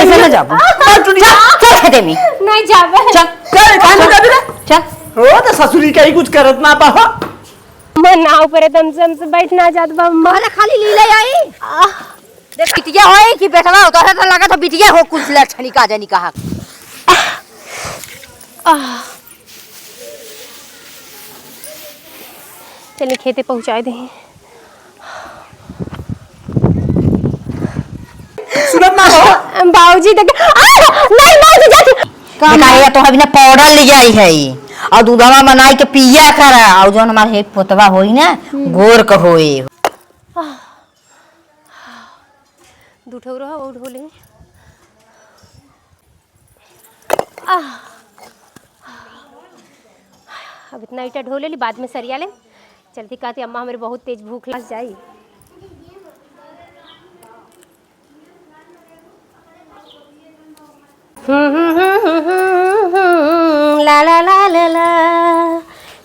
ऐसे ना जाबो चल खेते में नहीं जाबे चल चल काहे जाबी रे चल हो तो ससुरी कहीं कुछ करत ना पाहो मैं नाव पर एकदम से हमसे बैठना चाहत बा माला खाली ली ले आई देख बिटिया होए कि बेटवा होता है तो लगा तो बिटिया हो कुछ लक्षणी का जानी कहा चलिए खेते पहुंचा दे सुनत ना हो बाबूजी देख नहीं बाबूजी जाती दिखाएगा तो अभी ना पाउडर ले जाई है और दूधवा बनाई के पिया करा और जो हमारे एक पोतवा होई ना गोर का होए दूठो रहा और ढोले अब इतना ईटा ढोले ली बाद में सरिया ले चलती कहती अम्मा मेरे बहुत तेज भूख लग जाई ला ला ला ला ला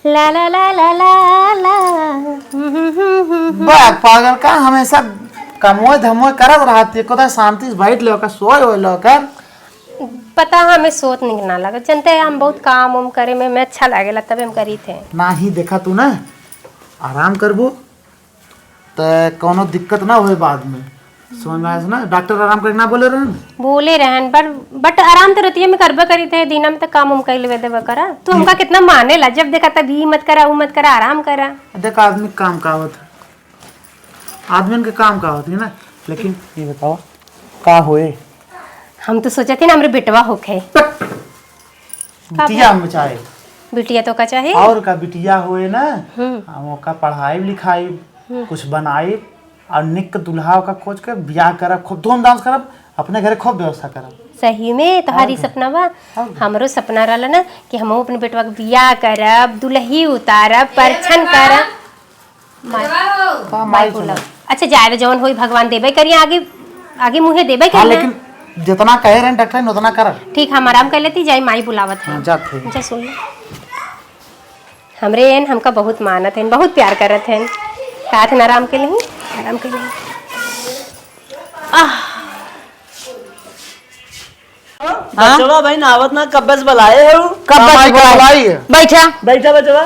ला ला ला ला ला ला बा पागल का हमेशा कमोय धमोय करत रहती को तो शांति से बैठ लो का सोय हो लो कर पता हमें सोच नहीं ना लगा जनते हम बहुत काम उम करे में अच्छा लागेला तब हम करी थे ना ही देखा तू ना आराम करबो तो कोनो दिक्कत ना होए बाद में समझ में आया ना डॉक्टर आराम करना बोले रहन बोले रहन बट आराम तो रतिया में करबे करी थे दिना में तो काम उम कैले देबे करा तू हमका कितना माने ला जब देखा तब ही मत करा वो मत करा आराम करा देख आदमी काम का होता आदमी के काम का होती है ना लेकिन ये बताओ का होए हम तो सोचे थे ना हमरे बेटवा होखे बिटिया हम चाहे बिटिया तो का चाहे और का बिटिया होए ना हम का पढ़ाई लिखाई कुछ बनाई और निक दुल्हा का खोज के ब्याह करब खूब धूमधाम से करब अपने घरे खूब व्यवस्था करब सही में तुम्हारी सपना बा हमरो सपना रहला ना कि हम अपने बेटवा के बियाह करब दुल्ही उतारब परछन करब माई बोला अच्छा जाए जवन होई भगवान देबे करिए आगे आगे मुहे देबे हाँ करिए लेकिन जितना कहे रहे डॉक्टर उतना कर ठीक हम आराम कर लेती जाई माई बुलावत है जाते अच्छा सुन ले हमरे एन हमका बहुत मानत है बहुत प्यार करत है साथ में आराम के लिए आराम के लिए चलो भाई नावत ना कब्बस बुलाए हो कब बुलाई बैठा बैठा बचवा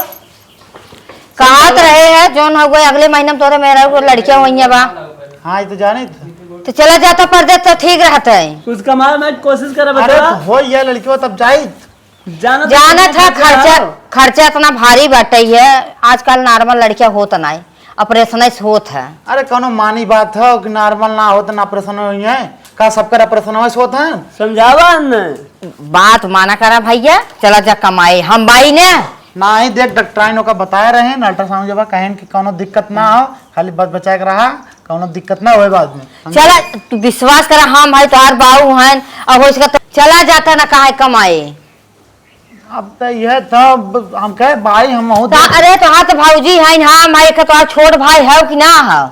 कहाँ तो रहे हैं जोन हो गए अगले महीने में तोरे मेरा को लड़कियां हुई है बा हाँ ये तो जाने थे तो चला जाता परदेश तो ठीक रहता है कुछ कमा मैं कोशिश करे बचवा हो ये लड़की तब जाई जाना था खर्चा इतना भारी बाटे है आजकल नॉर्मल लड़कियां होत नहीं ऑपरेशन होत है अरे कोनो मानी बात है कि नॉर्मल ना हो तो ना ऑपरेशन हुई है का सबका ऑपरेशन होता है समझावा बात माना करा भैया चला जा कमाए हम भाई ने ना ही देख डॉक्टराइनों का बताया रहे हैं अल्ट्रासाउंड जब कहें कि कोनो दिक्कत ना हो खाली बच बचा के रहा कोनो दिक्कत ना होए बाद में चला तू विश्वास करा हम भाई तोहार बाऊ हैं और हो इसका चला जाता ना कहा कमाए अब तो यह था हम कहे भाई हम अरे तो हाँ तो भाऊजी है हाँ भाई का तो छोट भाई है कि ना है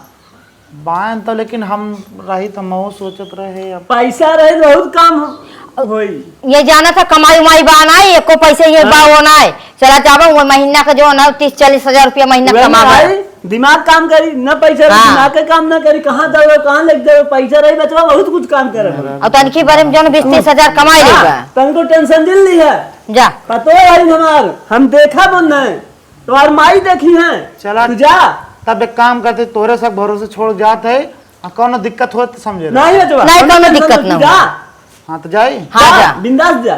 बायन तो लेकिन हम रही तो मैं सोचत रहे अब पैसा रहे बहुत कम होई ये जाना था कमाई उमाई बाना एको पैसे ये बाओ ना चला जाबो वो महीना का जो ना 30-40 हजार रुपया महीना कमाबे दिमाग काम करी न पैसा दिमाग का काम ना करी कहाँ दे कहाँ लग दे पैसा रही बचवा बहुत कुछ काम करे और तनकी बारे में जो 20-30 हजार कमाई लेगा तनको टेंशन दिल ली है जा पतो है हमार हम देखा बन है तुम्हार माई देखी है चला जा तब एक काम करते तोरे सब भरोसे छोड़ जाते है कोनो दिक्कत हो तो समझे नहीं कोनो दिक्कत ना हो हाँ तो जाए हाँ जा बिंदास जा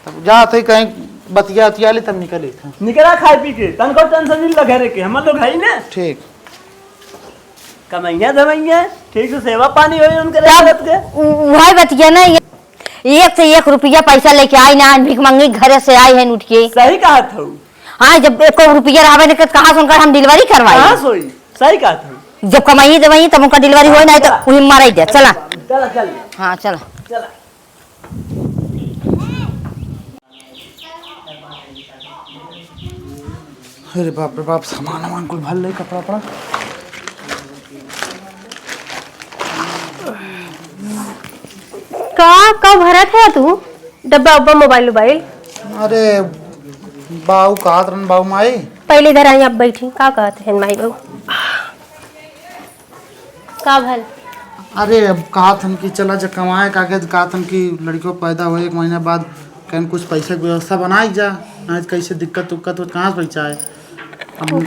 तब जा थे कहीं बतिया उतिया ली तब निकले थे निकला खाए पी के तनको टेंशन नहीं लगे रे के हम लोग है ना ठीक कमाइया धमाइया ठीक से सेवा पानी होई उनके रहत के वही बतिया ना एक से एक रुपया पैसा लेके आई ना भीख मंगी घर से आई है उठ के सही कहा था हाँ जब एक रुपया रहा ने कहाँ सुनकर हम डिलीवरी करवाई कहाँ सोई सही कहा था जब कमाई दवाई तब उनका डिलीवरी हो ना तो वही मारा दे चला चला चल हाँ चला चला अरे बाप रे बाप सामान वामान कुल भर ले कपड़ा पड़ा का भरत है तू डब्बा उब्बा मोबाइल मोबाइल अरे बाऊ कहा रन बाऊ माई पहले इधर आई अब बैठी का कहते हैं माई बाबू का भल अरे अब कहा था कि चला जा कमाए कागज, कहा था कि लड़कियों पैदा हो 1 महीना बाद कहीं कुछ पैसे की व्यवस्था बनाई जा, आज कैसे दिक्कत उक्कत हो कहाँ से पैसा है। वो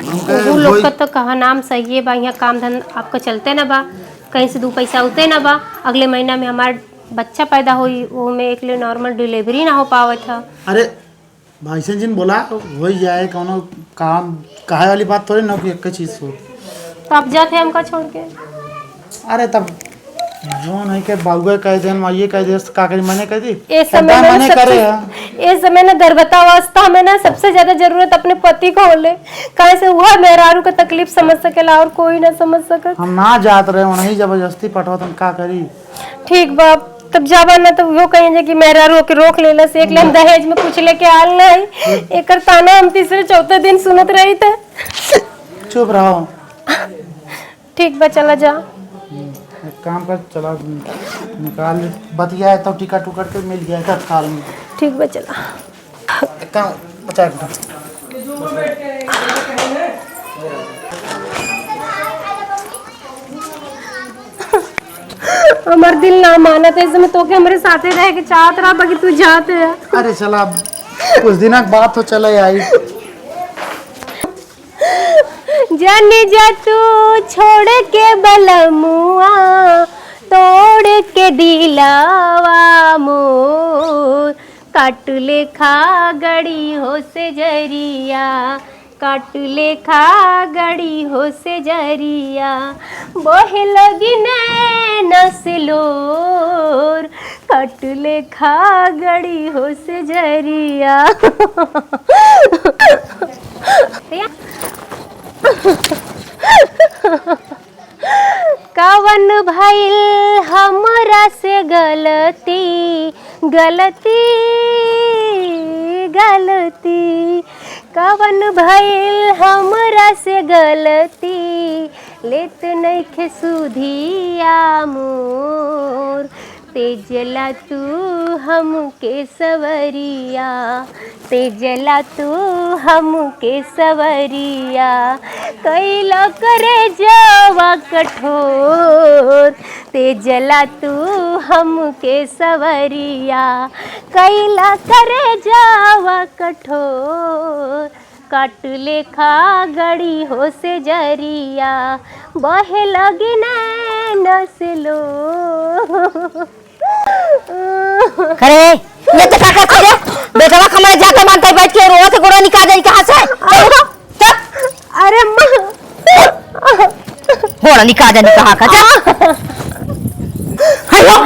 लोग का तो कहा नाम सही है बा, यहाँ काम धंधा आपका चलते ना बा, कहीं से 2 पैसा होते ना बा। अगले महीना में हमारा बच्चा पैदा हुई, वो में एक लिए नॉर्मल डिलीवरी ना हो पावा था। अरे भाई जिन बोला हो ही जाए, कौनो काम कहे वाली बात थोड़ी ना कि एक चीज हो। तो आप जाते हमका छोड़ के? अरे तब जोन है के बाबुआ कह दे, माइए कह दे, का करी मैंने कह दी। इस समय ना गर्भावस्था में ना सबसे ज्यादा जरूरत अपने पति को होले, कहीं से हुआ मेहरारू का तकलीफ समझ सकेला और कोई ना समझ सकत। हम ना जात रहे वहीं जबरदस्ती पटवा तुम का करी। ठीक बाप, तब जाबा ना तो वो कहेंगे कि मेहरारू के रोक लेला से, एक ले हम दहेज में कुछ लेके आल नहीं। एकर ताना हम तीसरे चौथे दिन सुनत रही थे। चुप रहो। ठीक बा, चला जा। एक काम कर, चला निकाल बतिया है तो टिकट उकट के मिल गया तत्काल में। ठीक बा, चला। एक काम बचा के हमार दिल ना माना था, इसमें तो के हमारे साथे रह के चाहत रहा बाकी तू जाते है। अरे चला कुछ दिन बाद तो चले आई। जाने जा तू छोड़ के बलमुआ, तोड़ के दिलावा मोर, काट ले खा गड़ी हो से जरिया, काट ले खा गड़ी हो से जरिया, बोहे लगी नसलोर, काट ले खा गड़ी हो से जरिया। कवन भइल हमरा से गलती, गलती गलती, कवन भइल हमरा से गलती, लेत नइखे सुधिया मोर, तेजला तू हमके सवरिया, तेजला तू हमके सवरिया, कैला करे जावा कठोर, तेजला तू हमके सवरिया, कैला करे जावा कठोर, काट ले खा गड़ी हो से जरिया, बहे लगी नसलो। अरे ये तो काका करे बेटवा हमारे जाके मानता बैठ के रोवा से गोड़ा निकाल दे कहां से। अरे मां गोड़ा निकाल दे कहां का हेलो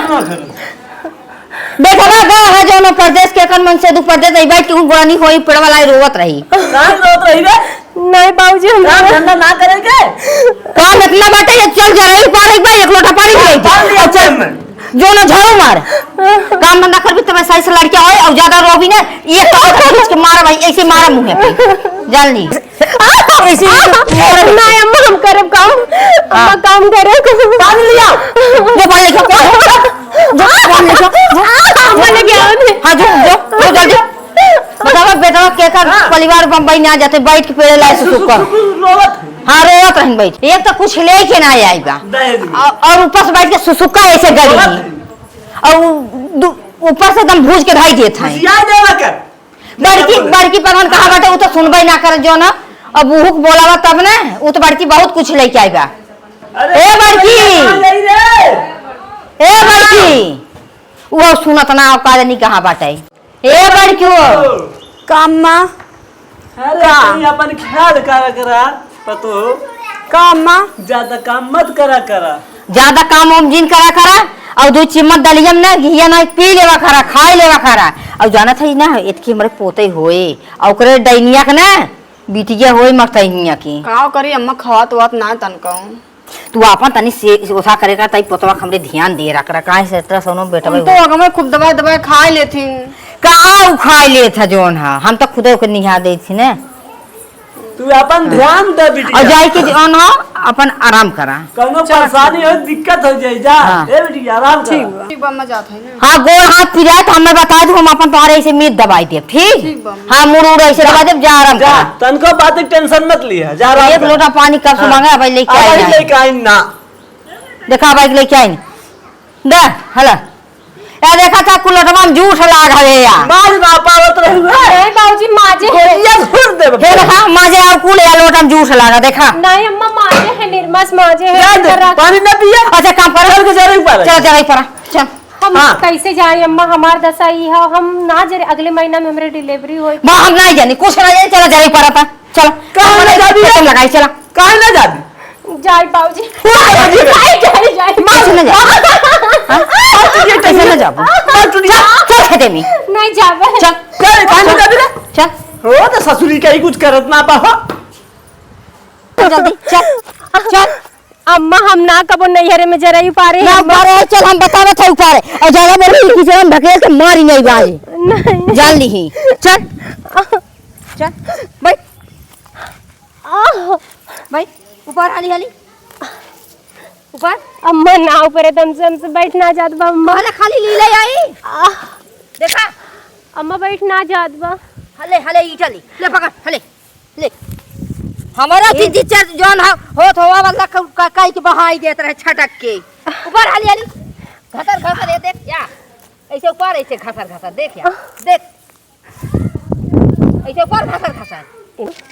बेटवा गा है जो न प्रदेश के कन मन से दु प्रदेश आई बैठ के गोड़ा नहीं होई पेड़वा लाई रोवत रही। काहे रोत रही रे? नहीं बाबूजी हम काम धंधा ना करेंगे। का मतलब बाटे ये चल जा रही पार एक बार एक लोटा पानी ले चल जो ना झाड़ू मार काम धंधा कर भी तो सही से लड़कियां होए और ज्यादा रो भी ना ये तो के मारा भाई ऐसे मारा मुंह पे जल्दी ऐसे नहीं अम्मा हम करब काम, अम्मा काम करे पानी लिया जो पानी लेके जो पानी लेके अम्मा लेके आओ। हां जो जल्दी बतावा बेटा के का परिवार बम्बई ना जाते बैठ के पेड़ लाए सुकर रोवत हां रोवत रही बैठ एक तो कुछ लेके ना आएगा और ऊपर से बैठ के सुसुका ऐसे गली और ऊपर से एकदम भूज के ढाई देत है याद देवा कर बड़की पगन कहा बाटे वो तो सुनबे ना कर जो ना अब उहुक बोलावा तब ना वो तो बड़की बहुत कुछ लेके आएगा। ए बड़की वो सुनत ना औकात नहीं कहां बाटे। ए बड़की काम्मा अरे अपन ख्याल करा पतो काम्मा ज्यादा काम मत करा ज्यादा काम हम जिन करा और 2 चिम्मच दलियम ना घिया ना पी लेवा खरा खाए लेवा खरा और जाना था ना इतके हमरे पोते होए और ओकरे डैनिया के ना बिटिया होए मरतैनिया की काव करी अम्मा खवात वात ना तनका तू अपन तनी से ओसा करेगा तई पोतवा हमरे ध्यान दे रखरा काहे से इतना सोनो बेटा भाई तो अगर मैं खूब दवाई खा लेती का खाए ले था जोन हम तो खुदे के निहा दे थी ना तू अपन ध्यान दे बिटिया और जाई के जोन अपन आराम करा कोनो परेशानी हो दिक्कत हो जाए जा ए बिटिया आराम कर ठीक बम्मा जात है ना। हां गोड़ हाथ पिराए तो हमें बता दो हम अपन तोहरे ऐसे मीट दबाई दे ठीक हां मुड़ उड़ ऐसे दबा दे जा आराम जा कर तनको बात टेंशन मत लिया जा आराम एक लोटा पानी कब से मांगा भाई लेके आई लेके आई ना देखा भाई लेके आई दे हला ए देखा था कुलटवा में जूठ लाग हवे या माज ना पावत रहुए नहीं बाबूजी माजे है गोलियां छोड़ दे हे देखा माजे और कुल या लोटा में जूठ लागा देखा नहीं अम्मा माजे है निर्मस माजे है अंदर रख। पानी ना पिया अच्छा काम कर चल के जरूर पर चल चल परा चल हम हाँ। कैसे जाए अम्मा हमार दशा ये है हम ना जरे अगले महीना में हमारे डिलीवरी होई मां हम नहीं जानी कुछ ना जानी चला जाई परा था चल कहां ले जाबी चल लगाई चला काहे ना जाबी जाए बाबूजी जाए मां सुन जा कैसे ना जाबो चल खेते में नहीं जावे चल काहे काहे ना जाबी रे चल हो तो ससुरी कहीं कुछ करत ना पाहो जल्दी चल चल अम्मा हम ना कबो नैहरे में जरई पारे ना बारे चल हम बतावे थे ऊपर और ज्यादा बोली कि हम ढकेल के मारी नहीं बाजी नहीं जान ली चल चल बैठ बैठ ऊपर हाली हाली ऊपर अम्मा ना ऊपर एकदम से हमसे बैठ ना जात बा अम्मा हले खाली ली ले आई देखा अम्मा बैठ ना जात बा हले हले ई चली ले पकड़ हले ले हमारा तीन तीन चार जौन होत होवा वाला काई के बहाई देत रहे छटक के ऊपर हाली हाली घसर घसर ये देख या ऐसे ऊपर ऐसे घसर घसर देख या देख ऐसे ऊपर घसर घसर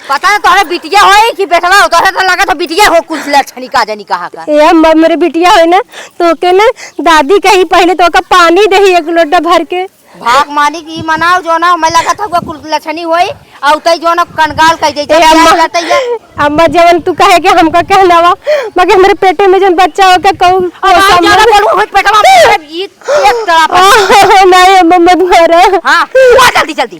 पता है तोहरे बिटिया होई कि बेटवा हो तोहरे तो लगा तो बिटिया हो कुछ लक्षणी का जानी कहा का ए अम्मा मेरे बिटिया है ना तो के ना दादी कही पहले तो का पानी दही एक लोटा भर के भाग मानी की मनाओ जो ना मैं लगा था कुल लक्षणी होई और तई जो ना कनगाल कह दे ए अम्मा जवन तू कहे के हमका कहना वा मगर हमरे पेटे में जन बच्चा हो के कहू अब ज्यादा बोलू होई पेटवा में ई एक तरफ नहीं अम्मा मत मारा हां जल्दी जल्दी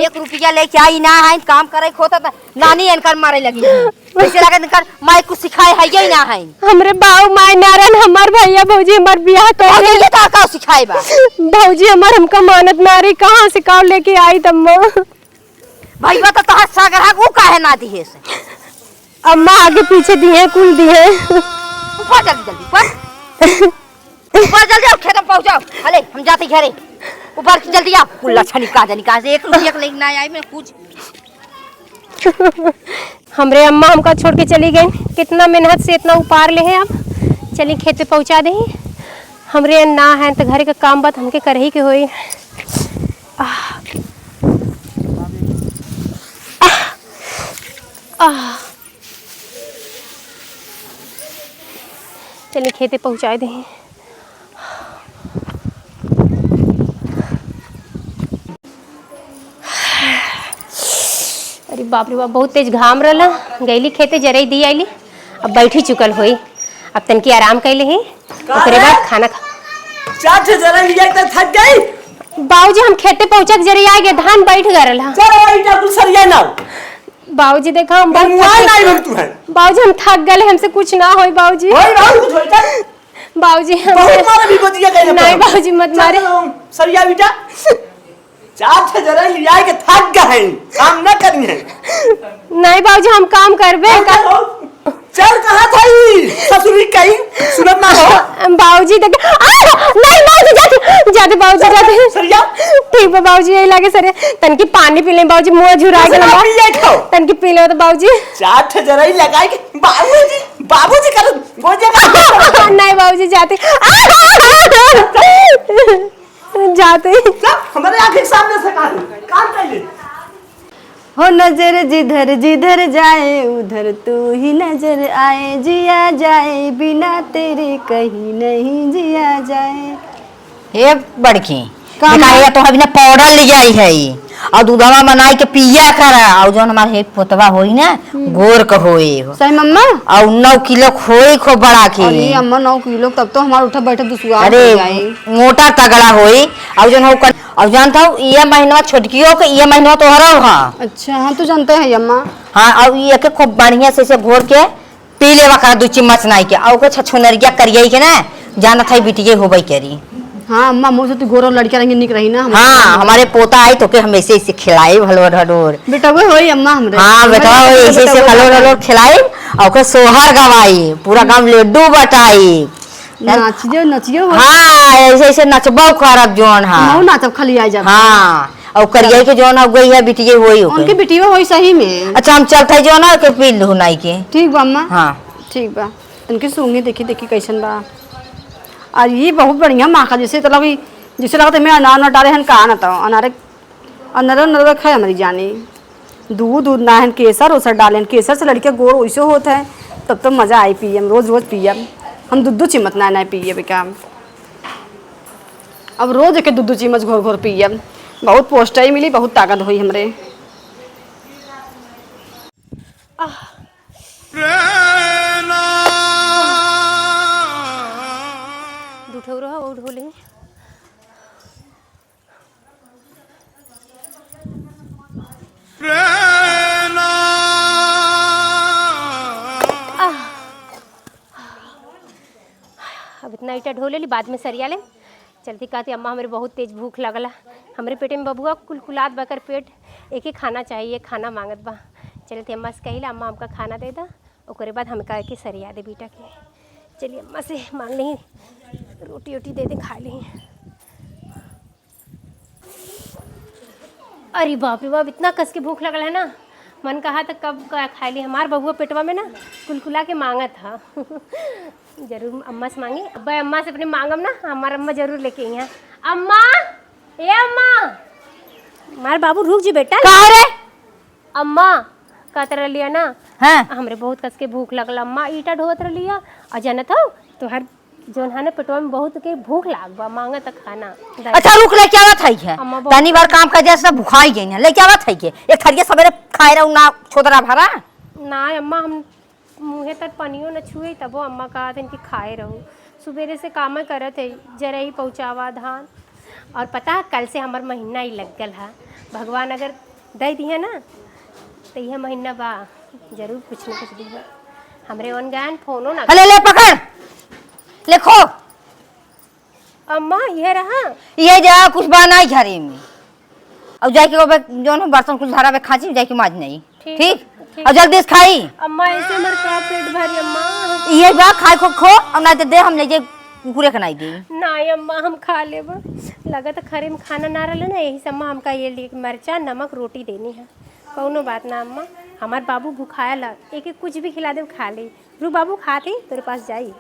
1 रुपया लेके आई ना है काम करे खोता था नानी इनकर मारे लगी ऐसे लगा इनकर माई कुछ सिखाए है ही ना है हमरे बाऊ माई नारायण हमार भैया भौजी हमार बियाह कर ये तो का सिखाए बा भौजी हमार हमका मानत नारी कहां से काव लेके आई तम्मा भईवा तो तोहर सागर है वो काहे ना दिए से अम्मा आगे पीछे दिए कुल दिए ऊपर जल्दी जल्दी ऊपर जल्दी आओ खेत में पहुंचाओ हले हम जाते घरे ऊपर जल्दी आओ कुल्ला छनी का जानी कहां से 1 रुपया लेके ना आई मैं कुछ हमरे अम्मा हमका छोड़ के चली गई कितना मेहनत से इतना उपार ले हैं अब चली खेत पे पहुंचा दे हमरे ना है तो घर का काम बात हमके कर ही के होई चलिए खेते पहुंचा दे अरे बाप रे बाप बहुत तेज घाम रहा गईली खेते जरई दी आईली अब बैठी चुकल होई अब तनकी आराम कैले ही ओकरे बाद खाना खा चाट जरा लिया तो थक गई बाबूजी हम खेते पहुंचा के जरिए आ गए धान बैठ गए चलो इटा कुल सरिया ना बाबूजी देखा हम नहीं बन तू है बाबूजी हम थक गए हमसे कुछ ना होई बाबूजी होई ना कुछ होई था बाबूजी बहुत मारे भी बचिया गए नहीं बाबूजी मत मारे सरिया बेटा चाट जरा लिया के थक गए काम ना करनी है नहीं बाबूजी हम काम करबे चल कहां था ससुरी कहीं सुनत ना हो बाबूजी देख नहीं बाबूजी जाते जाते बाबूजी जाते सरिया ठीक है बाबूजी यही लागे सर तनकी पानी पी ले बाबूजी मुंह झुरा गया तनकी पी ले तो बाबूजी चाट जरा ही लगाई के बाबूजी कर गोजे नहीं बाबूजी जाते जाते हमारे आंख के सामने से काम कर ले हो नजर जिधर जिधर जाए उधर तू ही नजर आए जिया जाए बिना तेरे कहीं नहीं जिया जाए हे बड़की निकालिया तो अभी ना पाउडर ले आई है और दूधवा बनाई के पिया करा और जो हमारे हे पोतवा होई ना गोर का होई सही मम्मा और 9 किलो खोई खो बड़ा के अरे अम्मा 9 किलो तब तो हमारा उठा बैठा दुसुआ अरे मोटा तगड़ा होई और जो हो और जानता हूँ ये महीना छोटकियो के ये महीना तो हरो हां अच्छा हाँ तो जानते हैं अम्मा हां और ये के खूब बढ़िया से घोर के पी लेवा करा 2 चम्मच नाई के और को छछुनरिया करिए के ना जाना था बिटिए होबई करी हाँ अम्मा मुझे तो गोरो लड़कियां रहेंगी निक रही ना हाँ हमारे पोता आई तो के हम ऐसे ऐसे खिलाए भलोर हडोर बेटा वो होई अम्मा हमरे हाँ बेटा ऐसे ऐसे खलोर हडोर खिलाए और के सोहर गवाई पूरा गांव लड्डू बटाई नचियो हाँ ऐसे ऐसे नचबो करब जोन हां मऊ नाचब खाली आ जा हां और करिए के जोन हो गई है बिटिए होई उनकी बिटिया होई सही में अच्छा हम चलते जो ना के पी लू नाई के ठीक बा अम्मा हां ठीक बा उनके सूंगे देखी देखी कैसन बा और ये बहुत बढ़िया माँ का जैसे मतलब जैसे लगता है मैं अनार डाले हैं कहा ना तो अनार अनार खाए हमारी जानी दूध दूध ना है केसर उसर डाले केसर से लड़के गोर वैसे होता है तब तो मज़ा आई पिए हम रोज़ रोज़ पिए हम दूध चिमत ना पिए बेका अब रोज के दूध चीमच घोर घोर पिए बहुत पोस्टाई मिली बहुत ताकत हुई हमरे उठो रहा और ढो ले अब इतना ईटा ढो ले बाद में सरिया ले चलती कहती अम्मा हमारे बहुत तेज भूख लगला हमारे पेटे में बबुआ कुलकुलात बकर पेट एक ही खाना चाहिए खाना मांगत बा चलती अम्मा से कहिला अम्मा हमका खाना दे दा ओकरे बाद हम कह के सरिया दे बेटा के चलिए अम्मा से मांग ली रोटी वोटी दे दे खा ली अरे बाप रे बाप इतना कस के भूख लगल है ना मन कहा था कब खा ली हमार बबुआ पेटवा में ना कुलकुला के मांगा था जरूर अम्मा से मांगी अब अम्मा से अपने मांगम ना हमारा अम्मा जरूर लेके आई हैं अम्मा ए अम्मा हमारे बाबू रुक जी बेटा कहाँ रे अम्मा कहते रह लिया ना हाँ हमरे बहुत कस के भूख लगल अम्मा ईटा ढोत रह लिया और जानत हो तो हर जोन है ना पेटवा में बहुत के भूख लागबा मांगा तक खाना अच्छा रुक ले क्या बात है अम्मा बहुत- तनी बार काम कर जैसे भुखाई गई है ले क्या बात है एक थरिया सवेरे खाए रहू ना छोदरा भरा ना अम्मा हम मुँहे तक पनियो न छुए तबो अम्मा कहा था कि खाए रहूँ सुबेरे से काम करत है जरा ही पहुँचावा धान और पता है कल से हमार महीना ही लग गल है भगवान अगर दे दिए ना तो यह महीना बा जरूर कुछ न कुछ दी हमरे वन गए फोनो ना ले ले पकड़ लिखो अम्मा ये रहा ये जा कुछ बनाई घरे में और जाके जो बर्तन कुछ धारा में खाची जाके माज नहीं ठीक, ठीक ठीक। और जल्दी से खाई अम्मा ऐसे मर का पेट भरी अम्मा ये बा खाए खो और ना दे हम ले जे कुकुरे के नहीं दे ना अम्मा हम खा ले लगा तो खरे में खाना ना रहा ना यही से अम्मा हमका ये लिए मिर्चा नमक रोटी देनी है कौनो बात ना अम्मा हमार बाबू भूखाया ला एक एक कुछ भी खिला दे खा ले रू बाबू खाते तेरे पास जाई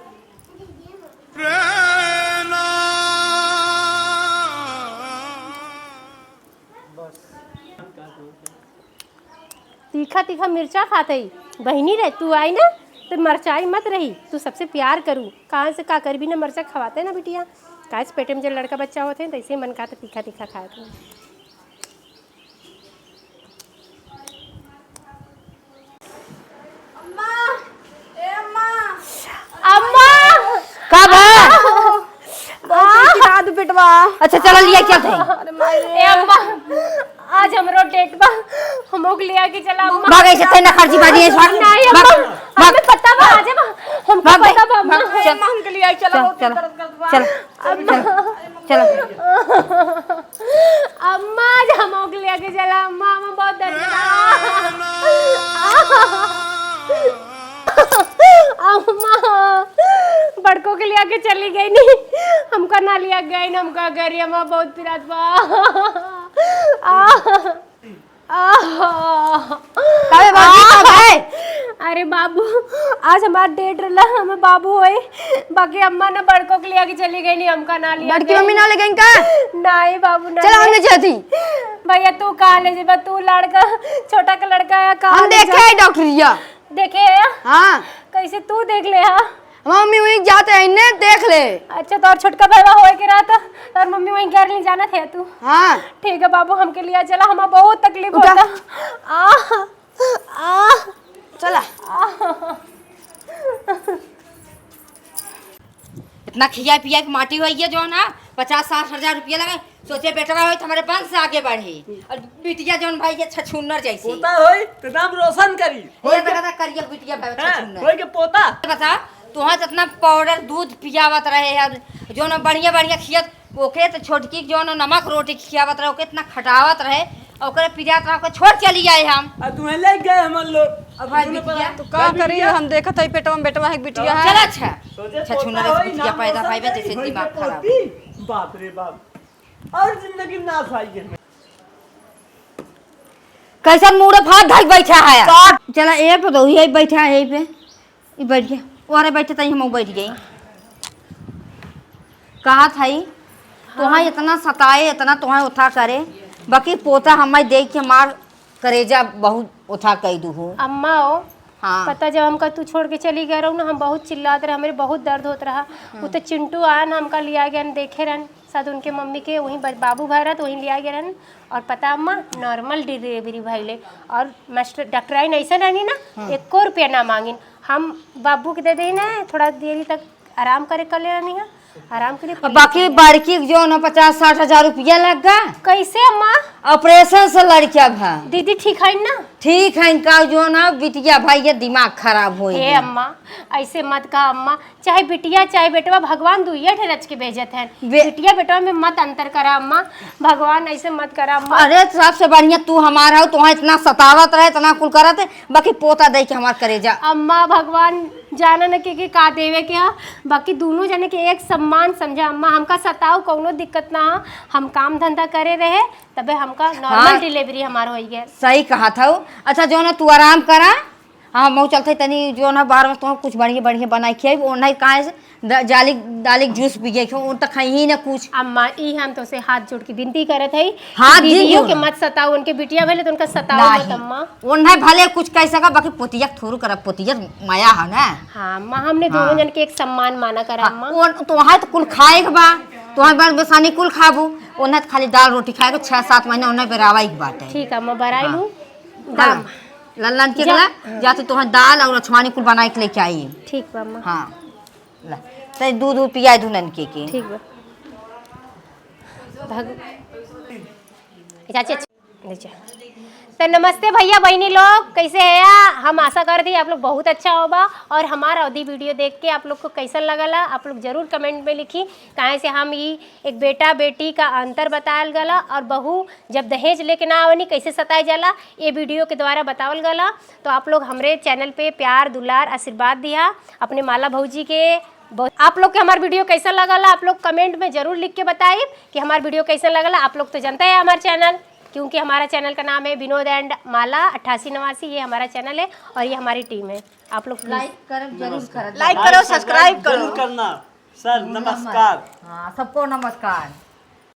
तीखा तीखा मिर्चा खाते ही बहनी रहे तू आई ना तो मरचाई मत रही तू सबसे प्यार करूँ कहाँ से का कर भी ना मरचा खवाते ना बिटिया काहे से पेटे में जब लड़का बच्चा होते हैं तो ऐसे ही मन का तो तीखा तीखा खाए थे अम्मा कब रात बेटवा अच्छा चलो लिया चलते हैं ए अम्मा आज हमरो डेट बा हमोग लिया के चला अम्मा भागे से तेना खर्ची बाजी है छोड़ नहीं अम्मा हमें पता बा आज हमको पता बा अम्मा अम्मा हमके लिए आई चलो चलो चलो चलो अम्मा आज हमोग लिया के चला अम्मा हम बहुत दर्द अम्मा बड़कों के लिया के चली गई नहीं हमको ना लिया गई ना हमका गरी अम्मा बहुत पिरात बा अरे बाबू आज हमारा डेट रहा हमें बाबू होए बाकी अम्मा ने बड़कों के लिया के चली गई नहीं हमका ना लिया बड़की मम्मी ना ले गई का नहीं बाबू ना चलो हमने जाती भैया तू कहाँ ले जेबा तू लड़का छोटा का लड़का है कहाँ हम देखे है डॉक्टरिया देखे है हाँ कैसे तू देख ले हाँ मम्मी वहीं जाते हैं इन्हें देख ले अच्छा तो और छोटका भाई होए के रहा था और मम्मी वहीं घर नहीं जाना थे तू हाँ ठीक है बाबू हमके लिए चला हमें बहुत तकलीफ होता चला इतना खिया पिया की माटी हुई है जो ना 50-60 हजार रुपया लगे सोचे बेटवा हो तो हमारे 5 से आगे बढ़े और बिटिया जौन भाई ये छछूनर जैसी पोता होई तो नाम रोशन करी ये तक करिए बिटिया भाई छछूनर होई के पोता बता तुहाँ जितना पाउडर दूध पियावत रहे और जो न बढ़िया बढ़िया खियत ओकरे तो छोटकी जो न नमक रोटी खियावत रहे ओके इतना खटावत रहे ओकरे पिजात रहे छोड़ चली आए हम आ तुम्हें ले गए हम लोग अब भाई तुमने बिटिया, पता- तो का करी हम देखत है पेटवा में बेटवा है बिटिया है चल अच्छा सोचे छछूनर पोता होई, बिटिया नाम पैदा रोशन भाई करी, जैसे होई के दिमाग खराब पोती। बाप रे बाप और जिंदगी में नाश आई है कैसा मुंह फाट ढक बैठा है चला ए पे तो यही बैठा है यही पे ये बैठ गया और बैठे तई हम बैठ गई कहा थाई तुहां इतना सताए इतना तुहां उठा करे बाकी पोता हमारे देख के मार करेजा बहुत उठा कह दू हूँ। अम्मा हो हाँ पता जब हमका तू छोड़ के चली गए रहो ना हम बहुत चिल्लाते रहे, हमें बहुत दर्द होता रहा। वो तो चिंटू आया ना हमका लिया गया न, देखे रहन शायद उनके मम्मी के वहीं बाबू भाई रहा तो वहीं लिया गया रहन। और पता अम्मा नॉर्मल डिलीवरी भइले और मास्टर डॉक्टराइन ऐसा नहीं ना 1 रुपया ना मांगिन। हम बाबू के दे दी ना थोड़ा देरी तक आराम करे कर ले रहनी है, आराम के लिए। बाकी बाड़की जो ना 50-60 हजार रुपया लगा। कैसे अम्मा? ऑपरेशन से लड़किया भा दीदी ठीक है ना? ठीक है इनका जो ना बिटिया भाई ये दिमाग खराब हो हे अम्मा ऐसे मत कहा अम्मा, चाहे बिटिया चाहे बेटवा भगवान दुइया रच के भेजत है। बिटिया बेटवा में मत अंतर करा अम्मा, भगवान ऐसे मत करा अम्मा। अरे सबसे बढ़िया तू हमारा हो, तुहा इतना सतावत रहे इतना कुल करत है बाकी पोता दे के हमार करेजा। अम्मा भगवान जाना न के का देवे के हा, बाकी दोनों जने के एक सम्मान समझा अम्मा। हमका सताओ कोनो दिक्कत ना हा, हम काम धंधा करे रहे तबे हमका नॉर्मल डिलीवरी हमार हो गया। सही कहा था। अच्छा जो ना तू आराम करा, हाँ मऊ चलते तनी जो ना बाहर में तो कुछ बढ़िया बढ़िया बनाई खियाई वो नहीं कहाँ से जाली दाली जूस पी गए उन तक खाई ही ना कुछ। अम्मा ई हम तो से हाथ जोड़ के विनती करत है हाथ दीदियों के मत सताओ, उनके बिटिया भले तो उनका सताओ मत अम्मा। उन्हें भले कुछ कह सका बाकी पोतिया थोड़ू करा, पोतिया माया है ना। हाँ अम्मा हमने दोनों जन के एक सम्मान माना करा अम्मा। तुम्हारे तो कुल खाए के बा, तुम्हारे बार बेसानी कुल खाबू, उन्हें खाली दाल रोटी खाए 6-7 महीने उन्हें बेरावा एक बात है। ठीक है अम्मा बराई लूँ दाम लल्लन के ला जाते तुम्हें दाल और अछवानी कुल बनाए के लेके आई। ठीक बा अम्मा। हाँ ला तो दूध पिया दूँ ननके के। ठीक बा चाची नीचे। तो नमस्ते भैया बहनी लोग, कैसे है हम आशा करते हैं आप लोग बहुत अच्छा होगा। और हमारा अवधि वीडियो देख के आप लोग को कैसा लगला आप लोग जरूर कमेंट में लिखी। कहाँ से हम ये एक बेटा बेटी का अंतर बतायल गला और बहू जब दहेज लेके ना आवनी कैसे सताए जाला ये वीडियो के द्वारा बतावल गला। तो आप लोग हमारे चैनल पे प्यार दुलार आशीर्वाद दिया अपने माला भौजी के। आप लोग के हमारा वीडियो कैसा लगला आप लोग कमेंट में जरूर लिख के बताइए कि हमारा वीडियो कैसा लगला। आप लोग तो जानते हैं हमारा चैनल, क्योंकि हमारा चैनल का नाम है विनोद एंड माला 8889, ये हमारा चैनल है और ये हमारी टीम है। आप लोग लाइक करो जरूर करो, लाइक करो सब्सक्राइब करो करना। सर नमस्कार। हाँ सबको नमस्कार।